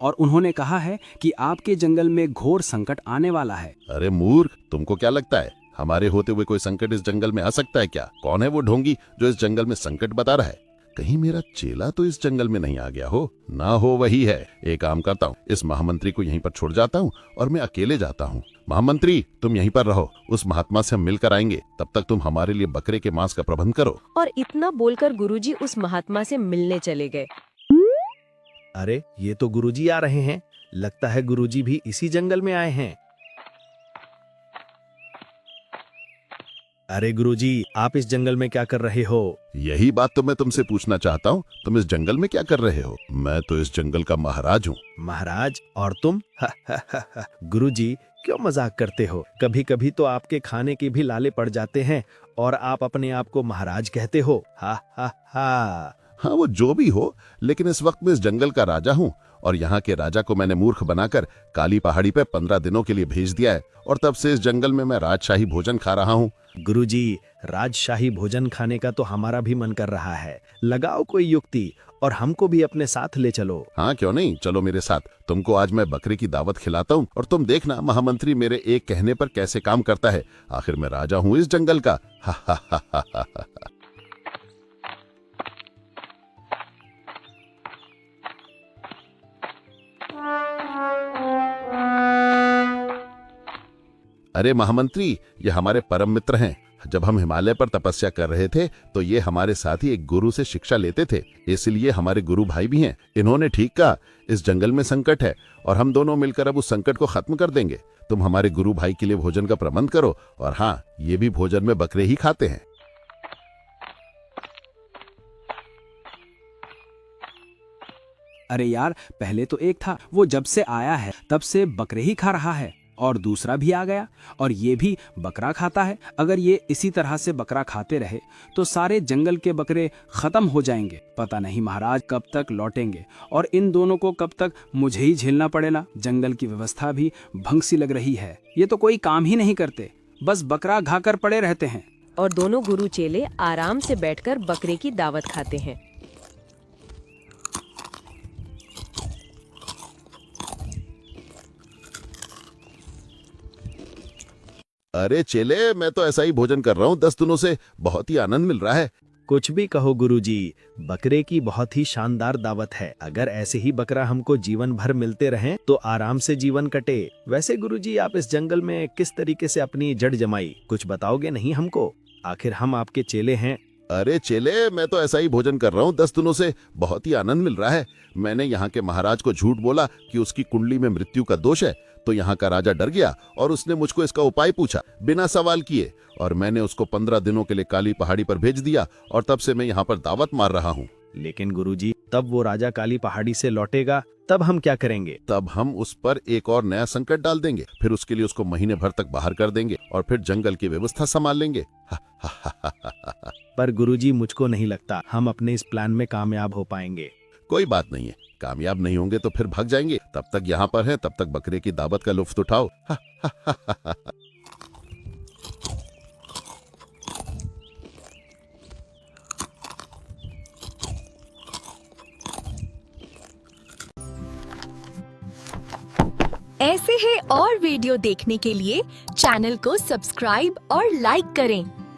और उन्होंने कहा है कि आपके जंगल में घोर संकट आने वाला है। अरे मूर्ख, तुमको क्या लगता है हमारे होते हुए कोई संकट इस जंगल में आ सकता है क्या? कौन है वो ढोंगी जो इस जंगल में संकट बता रहा है? कहीं मेरा चेला तो इस जंगल में नहीं आ गया हो? ना हो वही है। एक काम करता हूँ, इस महामंत्री को यहीं पर छोड़ जाता हूँ और मैं अकेले जाता हूँ। महामंत्री, तुम यहीं पर रहो, उस महात्मा से हम मिलकर आएंगे। तब तक तुम हमारे लिए बकरे के मांस का प्रबंध करो। और इतना बोलकर गुरुजी उस महात्मा से मिलने चले गए। अरे ये तो गुरुजी आ रहे हैं। लगता है गुरुजी भी इसी जंगल में आए हैं। अरे गुरुजी, आप इस जंगल में क्या कर रहे हो? यही बात तो मैं तुमसे पूछना चाहता हूँ, तुम इस जंगल में क्या कर रहे हो? मैं तो इस जंगल का महाराज हूँ। महाराज? और तुम? गुरुजी, क्यों मजाक करते हो? कभी कभी तो आपके खाने के भी लाले पड़ जाते हैं और आप अपने आप को महाराज कहते हो। हा हा हा। हाँ, वो जो भी हो, लेकिन इस वक्त मैं इस जंगल का राजा हूँ और यहाँ के राजा को मैंने मूर्ख बनाकर काली पहाड़ी पे 15 दिनों के लिए भेज दिया है और तब से इस जंगल में मैं राजशाही भोजन खा रहा हूँ। गुरुजी, राजशाही भोजन खाने का तो हमारा भी मन कर रहा है। लगाओ कोई युक्ति और हमको भी अपने साथ ले चलो। हाँ, क्यों नहीं, चलो मेरे साथ। तुमको आज मैं बकरे की दावत खिलाता हूँ और तुम देखना महामंत्री मेरे एक कहने पर कैसे काम करता है। आखिर मैं राजा हूँ इस जंगल का। हा हा हा हा हा। अरे महामंत्री, ये हमारे परम मित्र हैं। जब हम हिमालय पर तपस्या कर रहे थे तो ये हमारे साथ ही एक गुरु से शिक्षा लेते थे, इसलिए हमारे गुरु भाई भी हैं। इन्होंने ठीक कहा, इस जंगल में संकट है और हम दोनों मिलकर अब उस संकट को खत्म कर देंगे। तुम हमारे गुरु भाई के लिए भोजन का प्रबंध करो और हाँ, ये भी भोजन में बकरे ही खाते हैं। अरे यार, पहले तो एक था, वो जब से आया है तब से बकरे ही खा रहा है और दूसरा भी आ गया और ये भी बकरा खाता है। अगर ये इसी तरह से बकरा खाते रहे तो सारे जंगल के बकरे खत्म हो जाएंगे। पता नहीं महाराज कब तक लौटेंगे और इन दोनों को कब तक मुझे ही झेलना पड़ेगा। जंगल की व्यवस्था भी भंग सी लग रही है। ये तो कोई काम ही नहीं करते, बस बकरा खाकर पड़े रहते हैं। और दोनों गुरु चेले आराम से बैठकर बकरे की दावत खाते हैं। अरे चेले, मैं तो ऐसा ही भोजन कर रहा हूँ 10 दिनों से, बहुत ही आनंद मिल रहा है। कुछ भी कहो गुरुजी, बकरे की बहुत ही शानदार दावत है। अगर ऐसे ही बकरा हमको जीवन भर मिलते रहें तो आराम से जीवन कटे। वैसे गुरुजी, आप इस जंगल में किस तरीके से अपनी जड़ जमाई, कुछ बताओगे नहीं हमको? आखिर हम आपके चेले हैं। अरे चेले, मैं तो ऐसा ही भोजन कर रहा हूँ 10 दिनों से, बहुत ही आनंद मिल रहा है। मैंने यहाँ के महाराज को झूठ बोला कि उसकी कुंडली में मृत्यु का दोष है, तो यहाँ का राजा डर गया और उसने मुझको इसका उपाय पूछा बिना सवाल किए और मैंने उसको 15 दिनों के लिए काली पहाड़ी पर भेज दिया और तब से मैं यहाँ पर दावत मार रहा हूँ। लेकिन गुरुजी, तब वो राजा काली पहाड़ी से लौटेगा, तब हम क्या करेंगे? तब हम उस पर एक और नया संकट डाल देंगे, फिर उसके लिए उसको महीने भर तक बाहर कर देंगे और फिर जंगल की व्यवस्था संभाल लेंगे। पर गुरुजी, मुझको नहीं लगता हम अपने इस प्लान में कामयाब हो पाएंगे। कोई बात नहीं है, कामयाब नहीं होंगे तो फिर भाग जाएंगे। तब तक यहाँ पर हैं, तब तक बकरे की दावत का लुत्फ उठाओ। ऐसे ही और वीडियो देखने के लिए चैनल को सब्सक्राइब और लाइक करें।